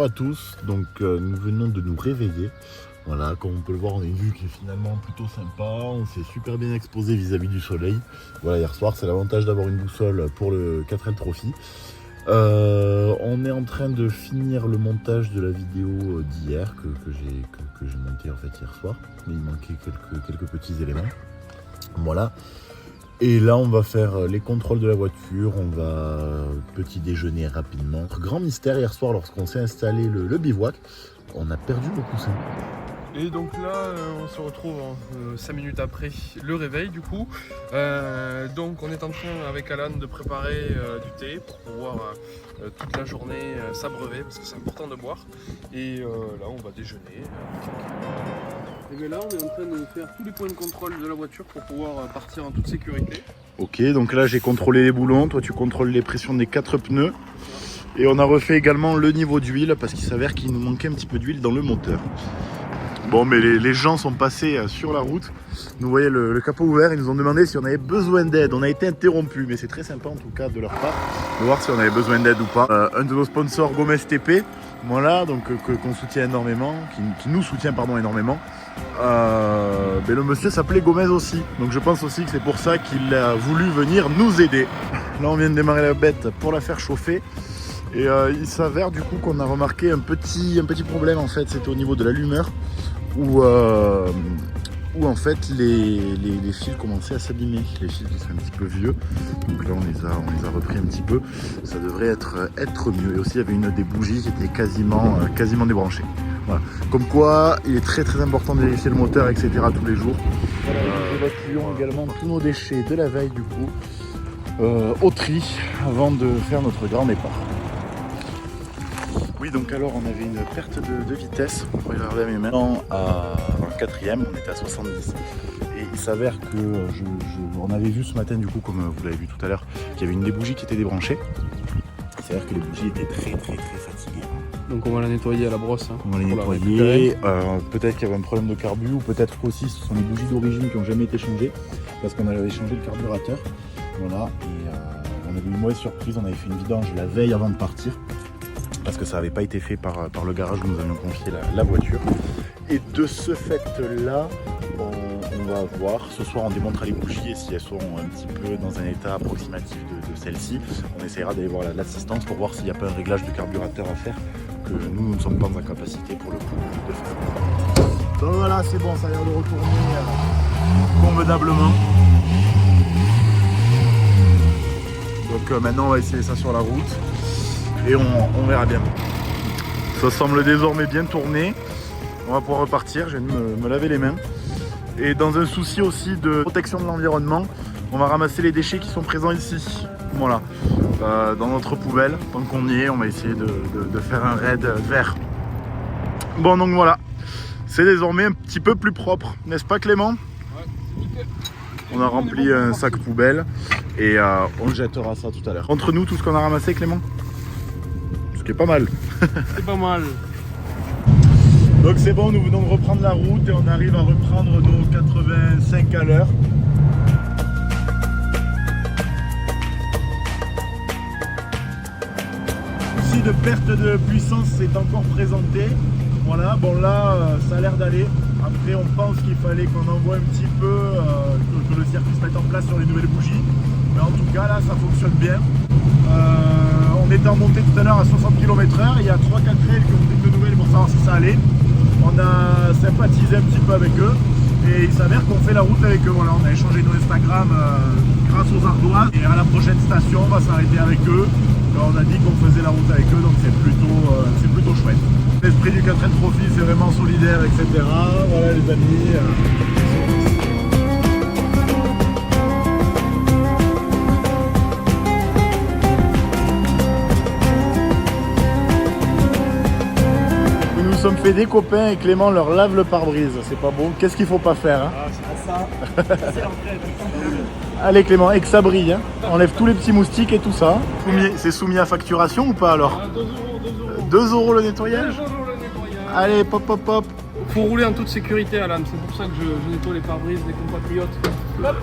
à tous, donc nous venons de nous réveiller. Voilà, comme on peut le voir, on a une vue qui est finalement plutôt sympa, on s'est super bien exposé vis-à-vis du soleil. Voilà, hier soir, c'est l'avantage d'avoir une boussole pour le 4L Trophy. On est en train de finir le montage de la vidéo d'hier que j'ai monté en fait hier soir, mais il manquait quelques petits éléments. Voilà. Et là, on va faire les contrôles de la voiture, on va petit déjeuner rapidement. Grand mystère hier soir, lorsqu'on s'est installé le bivouac, on a perdu le coussin. Et donc là, on se retrouve 5 minutes après le réveil du coup. Donc on est en train avec Alan de préparer du thé pour pouvoir toute la journée s'abreuver parce que c'est important de boire. Et là, on va déjeuner. Et bien là, on est en train de faire tous les points de contrôle de la voiture pour pouvoir partir en toute sécurité. Ok, donc là j'ai contrôlé les boulons, toi tu contrôles les pressions des 4 pneus. Et on a refait également le niveau d'huile parce qu'il s'avère qu'il nous manquait un petit peu d'huile dans le moteur. Bon, mais les gens sont passés sur la route. Nous voyez le capot ouvert, ils nous ont demandé si on avait besoin d'aide. On a été interrompu, mais c'est très sympa en tout cas de leur part de voir si on avait besoin d'aide ou pas. Un de nos sponsors, Gomez TP, voilà, donc qu'on soutient énormément, qui nous soutient pardon énormément. Mais le monsieur s'appelait Gomez aussi, donc je pense aussi que c'est pour ça qu'il a voulu venir nous aider. Là, on vient de démarrer la bête pour la faire chauffer. Et il s'avère du coup qu'on a remarqué un petit problème en fait, c'était au niveau de l'allumeur où en fait les fils commençaient à s'abîmer, les fils qui sont un petit peu vieux. Donc là on les a repris un petit peu, ça devrait être mieux. Et aussi il y avait une des bougies qui était quasiment débranchée. Voilà. Comme quoi il est très important de vérifier le moteur etc. tous les jours. Voilà, nous évacuons également tous nos déchets de la veille du coup au tri avant de faire notre grand départ. Oui, donc alors on avait une perte de vitesse, on va regarder mes mains, en 4ème, on était à 70. Et il s'avère que, on avait vu ce matin du coup, comme vous l'avez vu tout à l'heure, qu'il y avait une des bougies qui était débranchée. Il s'avère que les bougies étaient très fatiguées. Donc on va la nettoyer à la brosse. Hein, on va les nettoyer, peut-être qu'il y avait un problème de carbu, ou peut-être qu'aussi ce sont les bougies d'origine qui n'ont jamais été changées, parce qu'on avait changé le carburateur. Voilà, et on avait eu une mauvaise surprise, on avait fait une vidange la veille avant de partir. Parce que ça n'avait pas été fait par le garage où nous avions confié la voiture. Et de ce fait-là, on va voir. Ce soir, on démontera les bougies et si elles sont un petit peu dans un état approximatif de celle-ci, on essaiera d'aller voir l'assistance pour voir s'il n'y a pas un réglage de carburateur à faire que nous ne sommes pas en capacité pour le coup de faire. Donc voilà, c'est bon, ça a l'air de retourner convenablement. Donc maintenant, on va essayer ça sur la route. Et on verra bien. Ça semble désormais bien tourné. On va pouvoir repartir. Je viens de me laver les mains. Et dans un souci aussi de protection de l'environnement, on va ramasser les déchets qui sont présents ici. Voilà. Dans notre poubelle. Tant qu'on y est, on va essayer de faire un raid vert. Bon, donc voilà. C'est désormais un petit peu plus propre. N'est-ce pas, Clément ? Ouais, c'est nickel. On a rempli un sac poubelle. Et on jettera ça tout à l'heure. Entre nous, tout ce qu'on a ramassé, Clément ? C'est pas mal. C'est pas mal. Donc c'est bon, nous venons de reprendre la route et on arrive à reprendre nos 85 à l'heure. Souci de perte de puissance s'est encore présenté. Voilà, bon là ça a l'air d'aller. Après on pense qu'il fallait qu'on envoie un petit peu, que le circuit se mette en place sur les nouvelles bougies. Mais en tout cas là ça fonctionne bien. On était en montée tout à l'heure à 60 km/h, il y a 3-4 trails qui ont pris de nouvelles pour savoir si ça allait. On a sympathisé un petit peu avec eux et il s'avère qu'on fait la route avec eux. Voilà, on a échangé nos Instagram grâce aux ardoises et à la prochaine station on va s'arrêter avec eux. On a dit qu'on faisait la route avec eux, donc c'est plutôt chouette. L'esprit du 4L Trophy, c'est vraiment solidaire, etc. Voilà les amis. Nous sommes fait des copains et Clément leur lave le pare-brise, c'est pas bon. Qu'est-ce qu'il faut pas faire hein? Ah, c'est pas ça. C'est l'entraide. Allez Clément, et que ça brille, hein. Enlève tous les petits moustiques et tout ça. C'est soumis à facturation ou pas alors? 2 € le nettoyage. 2 € le nettoyage. Allez, pop. Faut rouler en toute sécurité Alan, c'est pour ça que je nettoie les pare-brises des compatriotes. Hop.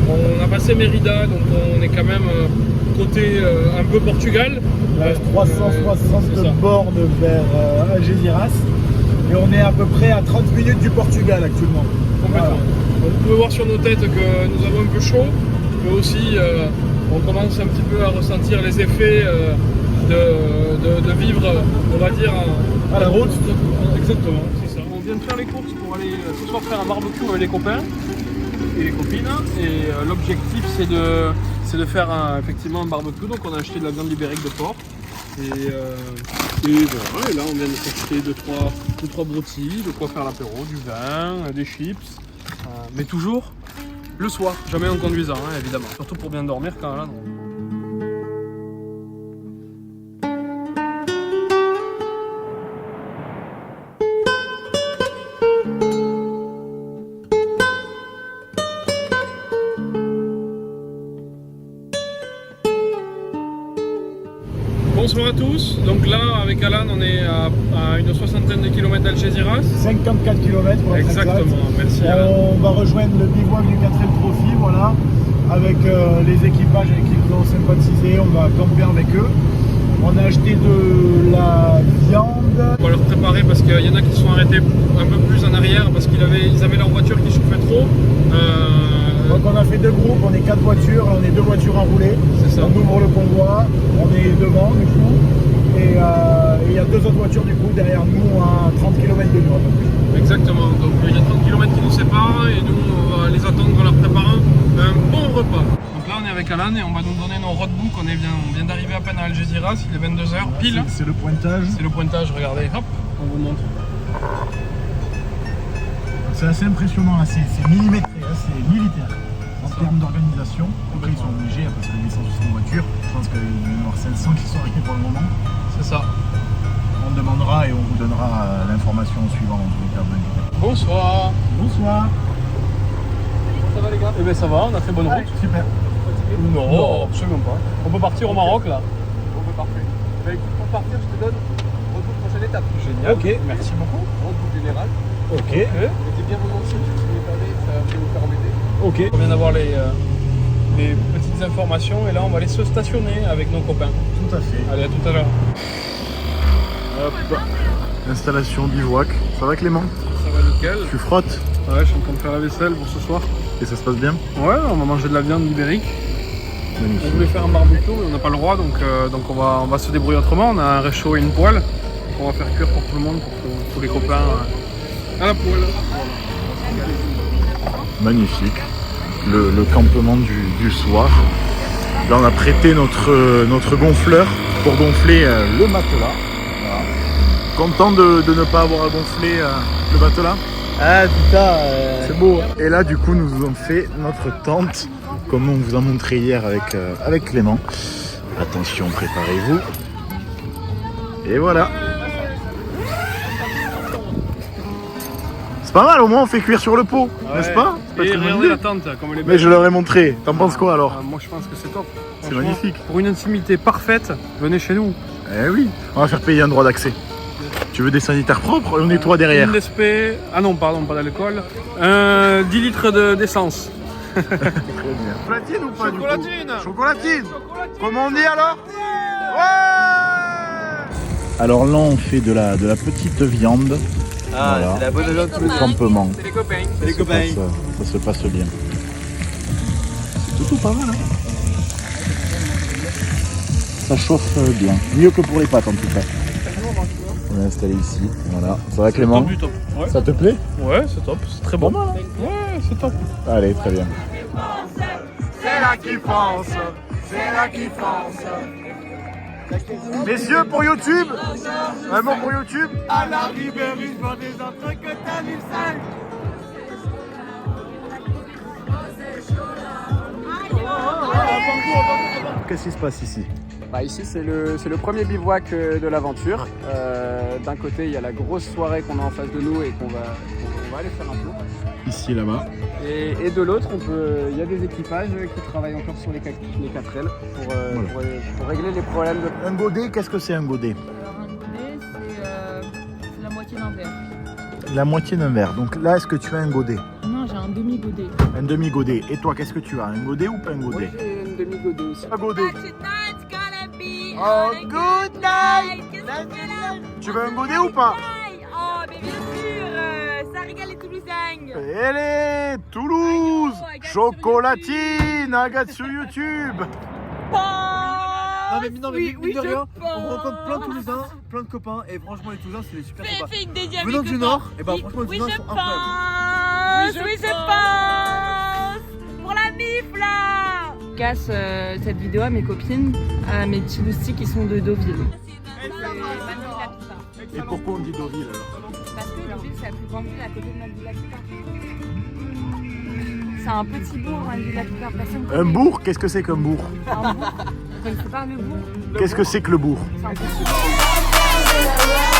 On a passé Mérida, donc on est quand même côté un peu Portugal. Il reste 360 bornes vers Algeciras. Et on est à peu près à 30 minutes du Portugal actuellement. Complètement. Voilà. Vous pouvez voir sur nos têtes que nous avons un peu chaud, mais aussi on commence un petit peu à ressentir les effets de vivre, on va dire, à la route. Exactement, c'est ça. On vient de faire les courses pour aller ce soir faire un barbecue avec les copains et les copines. Et l'objectif c'est de faire effectivement un barbecue. Donc on a acheté de la viande ibérique de porc. Et voilà, et là on vient de s'acheter 2-3 broutilles, de quoi faire l'apéro, du vin, des chips, mais toujours le soir, jamais en conduisant évidemment, surtout pour bien dormir quand là. Bonsoir à tous, donc là avec Alan on est à une soixantaine de kilomètres d'Algeciras. 54 km pour être exact. Exactement, merci Alan. On va rejoindre le bivouac du 4L Trophy, voilà, avec les équipages avec qui nous avons sympathisé, on va camper avec eux. On a acheté de la viande. On va leur préparer parce qu'il y en a qui se sont arrêtés un peu plus en arrière parce qu'ils avaient leur voiture qui chauffait trop. Donc on a fait 2 groupes, on est 4 voitures, on est 2 voitures à rouler. C'est ça. On ouvre le convoi, on est devant du coup. Et il y a 2 autres voitures du coup derrière nous à 30 km de nous à peu près. Exactement, donc il y a 30 km qui nous séparent et nous on va les attendre en leur préparant un bon repas. Donc là on est avec Alan et on va nous donner nos roadbooks, on vient d'arriver à peine à Algeciras, il est 22h pile. C'est le pointage. C'est le pointage, regardez, hop, on vous montre. C'est assez impressionnant, hein. C'est millimétré, hein. C'est militaire en termes d'organisation. Après ils sont obligés parce que 860 voitures, je pense qu'il y en aura 500 qui sont arrêtés pour le moment. C'est ça. On demandera et on vous donnera l'information suivante en tous les cas. Bonsoir. Bonsoir. Ça va les gars? Eh bien ça va, on a fait bonne route. Super. Non, absolument pas. On peut partir au Maroc là. On peut partir. Bah écoute, pour partir, je te donne roadbook prochaine étape. Génial. Ok. Merci beaucoup. Roadbook général. Ok. Mettez bien vos noms si vous permet, ça va vous faire embêter. Ok. On vient d'avoir les petites informations et là on va aller se stationner avec nos copains. Tout à fait. Allez, à tout à l'heure. Hop. Installation bivouac. Ça va Clément? Ça va nickel. Tu frottes? Ouais, je suis en train de faire la vaisselle pour ce soir. Et ça se passe bien? Ouais, on va manger de la viande ibérique. Magnifique. On voulait faire un barbecue mais on n'a pas le droit donc on va se débrouiller autrement. On a un réchaud et une poêle qu'on va faire cuire pour tout le monde, pour tous les copains à la poêle. Magnifique. Le campement du soir. Là on a prêté notre gonfleur pour gonfler le matelas. Voilà. Content de ne pas avoir à gonfler le matelas. Ah putain. C'est beau. Et là du coup nous avons fait notre tente comme on vous a montré hier avec Clément. Attention, préparez-vous. Et voilà. C'est pas mal, au moins on fait cuire sur le pot, n'est-ce pas? C'est pas Et très mal regardez dit. la tente comme elle est belle. Mais je leur ai montré. T'en penses quoi alors? Moi je pense que c'est top. C'est Franchement, magnifique. Pour une intimité parfaite, venez chez nous. Eh oui, on va faire payer un droit d'accès. Tu veux des sanitaires propres? On nettoie derrière. Une DSP, ah non pardon, pas d'alcool. 10 litres d'essence. Très bien. Chocolatine ou pas? Chocolatine. Du coup Chocolatine. Comment on dit alors? Ouais. Alors là on fait de la petite viande. Ah, Voilà. c'est la bonne viande Le campement. C'est les copains. C'est les copains. Ça se passe bien. C'est tout pas mal hein. Ça chauffe bien. Mieux que pour les pâtes en tout cas. On est installé ici. Voilà. Ça va Clément? Top du top. Ouais, Ça te plaît? ouais c'est top, c'est très bon. Pas mal, hein. Ouais, c'est top. Allez, très bien. C'est là qui pense. C'est là qui pense. Messieurs, pour YouTube, vraiment pour YouTube, À la Ribéry, je vends des entrées que t'as 1005. qu'est-ce qui se passe ici? Bah, ici, c'est le premier bivouac de l'aventure. D'un côté, il y a la grosse soirée qu'on a en face de nous et qu'on va aller faire un tour. Ici, là-bas. Et de l'autre, il y a des équipages qui travaillent encore sur les 4L pour régler les problèmes de... Un godet, qu'est-ce que c'est un godet? Alors un godet, c'est la moitié d'un verre. La moitié d'un verre. Donc là, est-ce que tu as un godet? Non, j'ai un demi-godet. Un demi-godet. Et toi, qu'est-ce que tu as? Un godet ou pas un Moi godet? j'ai une demi-godet aussi. Un godet. Tonight's gonna be Oh, a good night. Qu'est-ce qu'on fait là? Tu veux un godet ou pas? Oh, mais bien sûr, ça régale les Toulousains. Allez, Toulouse, Agathe sur chocolatine, Agathe sur YouTube. Non mais mine de rien, je on rencontre plein de pense. Toulousains, plein de copains et franchement les Toulousains c'est des super sympas. Fais une dédicace. Venant du Nord, et bah franchement les Oui, Toulousains je sont pense. incroyables. Oui, je pense. Pour la mif là. Je casse cette vidéo à mes copines, à mes petits loustiques qui sont de Deauville. Et pourquoi on dit Deauville alors? Parce que Deauville c'est la plus grande ville à côté de Manville-la-Picard. C'est un petit bourg, Manville-la-Picard. Personne Un bourg, qu'est-ce que c'est qu'un bourg? Un bourg. Vous connaissez pas le bourg? Qu'est-ce que c'est que le bourg? C'est un petit bourg.